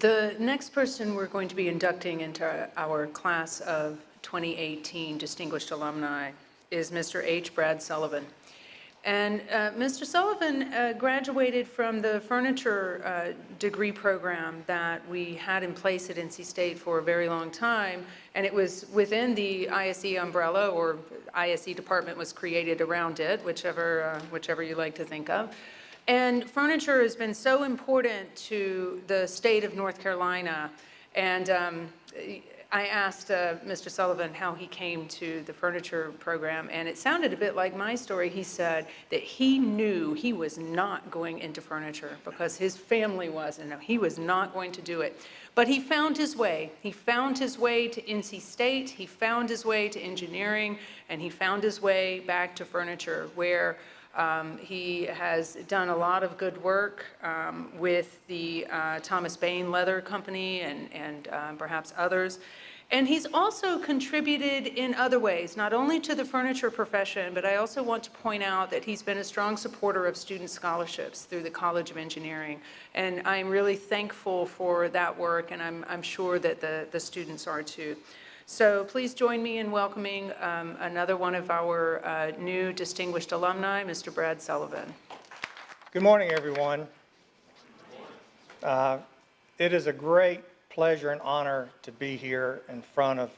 The next person we're going to be inducting into our class of 2018 Distinguished Alumni is Mr. H. Brad Sullivan. And Mr. Sullivan graduated from the furniture degree program that we had in place at NC State for a very long time, and it was within the ISE umbrella, or ISE department was created around it, whichever you like to think of. And furniture has been so important to the state of North Carolina, and I asked Mr. Sullivan how he came to the furniture program, and it sounded a bit like my story. He said that he knew he was not going into furniture because his family was, and he was not going to do it. But he found his way. He found his way to NC State, he found his way to engineering, and he found his way back to furniture, where he has done a lot of good work with the Thomas Bain Leather Company and perhaps others. And he's also contributed in other ways, not only to the furniture profession, but I also want to point out that he's been a strong supporter of student scholarships through the College of Engineering. And I'm really thankful for that work, and I'm sure that the students are too. So please join me in welcoming another one of our new distinguished alumni, Mr. Brad Sullivan. Good morning, everyone. It is a great pleasure and honor to be here in front of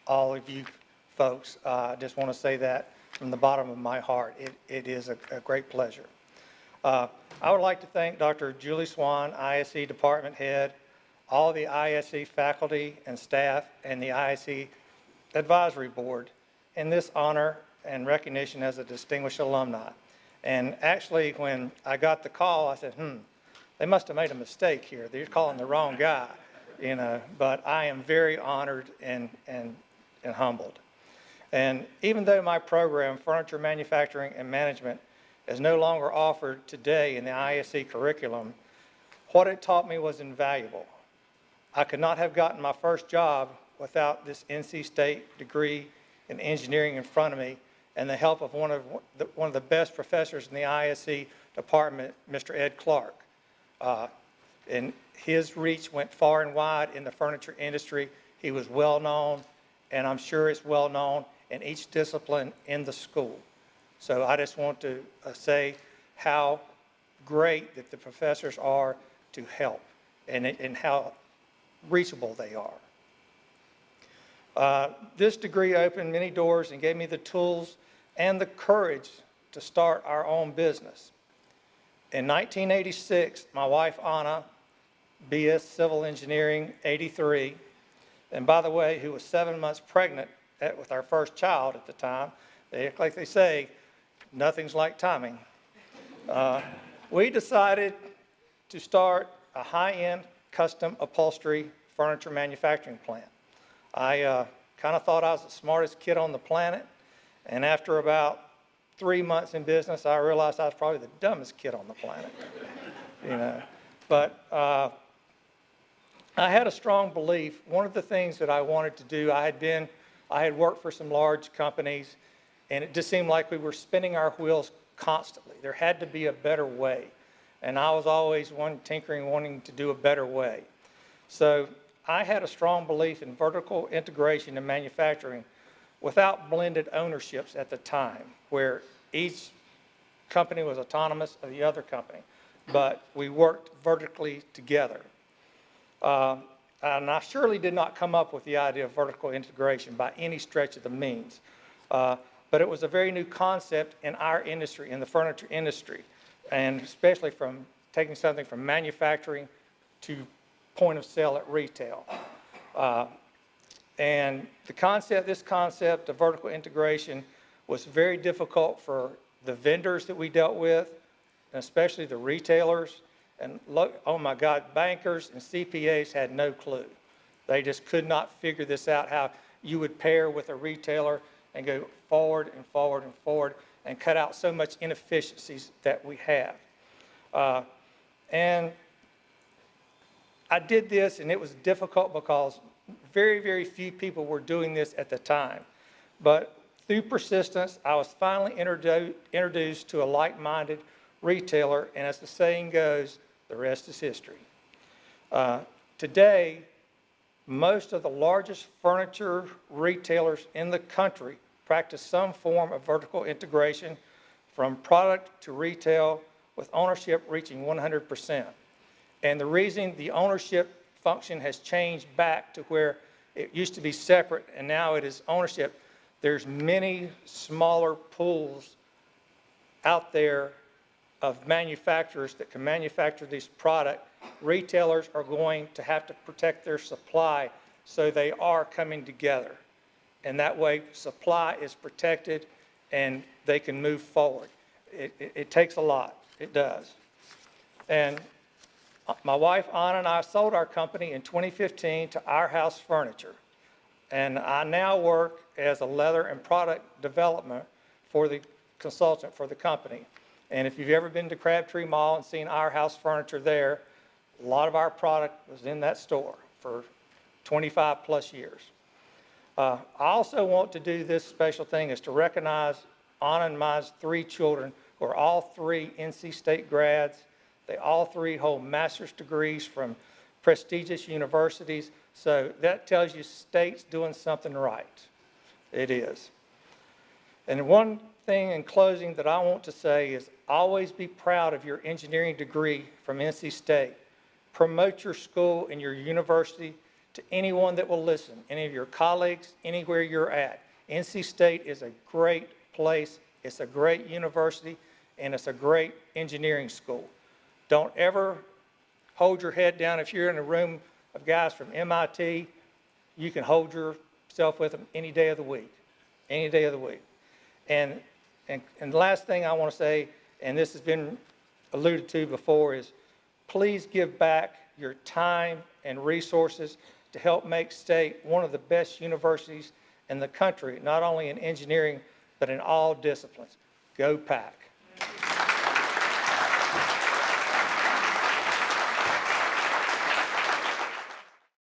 all of you folks. I just want to say that from the bottom of my heart. It is a great pleasure. I would like to thank Dr. Julie Swan, ISE Department Head, all the ISE faculty and staff, and the ISE Advisory Board in this honor and recognition as a distinguished alumni. And actually, when I got the call, I said, they must have made a mistake here. They're calling the wrong guy, you know. But I am very honored and humbled. And even though my program, Furniture Manufacturing and Management, is no longer offered today in the ISE curriculum, what it taught me was invaluable. I could not have gotten my first job without this NC State degree in engineering in front of me and the help of one of the best professors in the ISE department, Mr. Ed Clark. And his reach went far and wide in the furniture industry. He was well known, and I'm sure it's well known in each discipline in the school. So I just want to say how great that the professors are to help, and how reachable they are. This degree opened many doors and gave me the tools and the courage to start our own business. In 1986, my wife Anna, BS Civil Engineering 83, and by the way, who was 7 months pregnant with our first child at the time, like they say, nothing's like timing. We decided to start a high-end custom upholstery furniture manufacturing plant. I kind of thought I was the smartest kid on the planet, and after about 3 months in business, I realized I was probably the dumbest kid on the planet. You know, but I had a strong belief. One of the things that I wanted to do, I had worked for some large companies, and it just seemed like we were spinning our wheels constantly. There had to be a better way, and I was always tinkering, wanting to do a better way. So I had a strong belief in vertical integration in manufacturing without blended ownerships at the time, where each company was autonomous of the other company, but we worked vertically together. And I surely did not come up with the idea of vertical integration by any stretch of the means, but it was a very new concept in our industry, in the furniture industry, and especially from taking something from manufacturing to point of sale at retail. And this concept of vertical integration was very difficult for the vendors that we dealt with, and especially the retailers. And look, oh my God, bankers and CPAs had no clue. They just could not figure this out, how you would pair with a retailer and go forward and forward and forward and cut out so much inefficiencies that we have. And I did this, and it was difficult because very, very few people were doing this at the time. But through persistence, I was finally introduced to a like-minded retailer, and as the saying goes, the rest is history. Today, most of the largest furniture retailers in the country practice some form of vertical integration from product to retail with ownership reaching 100%. And the reason the ownership function has changed back to where it used to be separate and now it is ownership, there's many smaller pools out there of manufacturers that can manufacture these products. Retailers are going to have to protect their supply, so they are coming together. And that way, supply is protected and they can move forward. It takes a lot, it does. And my wife, Anna, and I sold our company in 2015 to Our House Furniture. And I now work as a leather and product development for the consultant for the company. And if you've ever been to Crabtree Mall and seen Our House Furniture there, a lot of our product was in that store for 25 plus years. I also want to do this special thing is to recognize Anna and my 3 children who are all 3 NC State grads. They all 3 hold master's degrees from prestigious universities. So that tells you state's doing something right. It is. And one thing in closing that I want to say is always be proud of your engineering degree from NC State. Promote your school and your university to anyone that will listen, any of your colleagues, anywhere you're at. NC State is a great place, it's a great university, and it's a great engineering school. Don't ever hold your head down. If you're in a room of guys from MIT, you can hold yourself with them any day of the week, any day of the week. And the last thing I want to say, and this has been alluded to before, is please give back your time and resources to help make State one of the best universities in the country, not only in engineering, but in all disciplines. Go Pack.